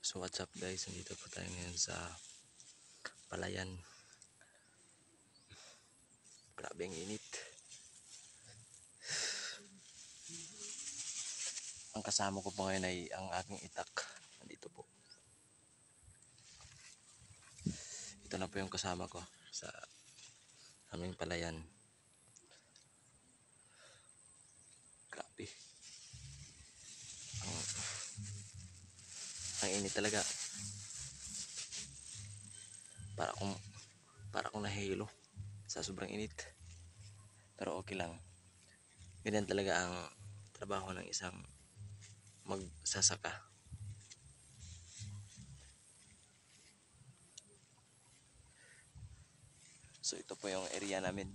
So what's up guys, nandito po tayo ngayon sa palayan. Grabe ang init. Ang kasama ko po ngayon ay ang aking itak. Nandito po. Ito na po yung kasama ko sa aming palayan. Grabe. Ang init talaga. Para akong nahihilo sa sobrang init. Pero okay lang. Ganyan talaga ang trabaho ng isang magsasaka. So ito po yung area namin.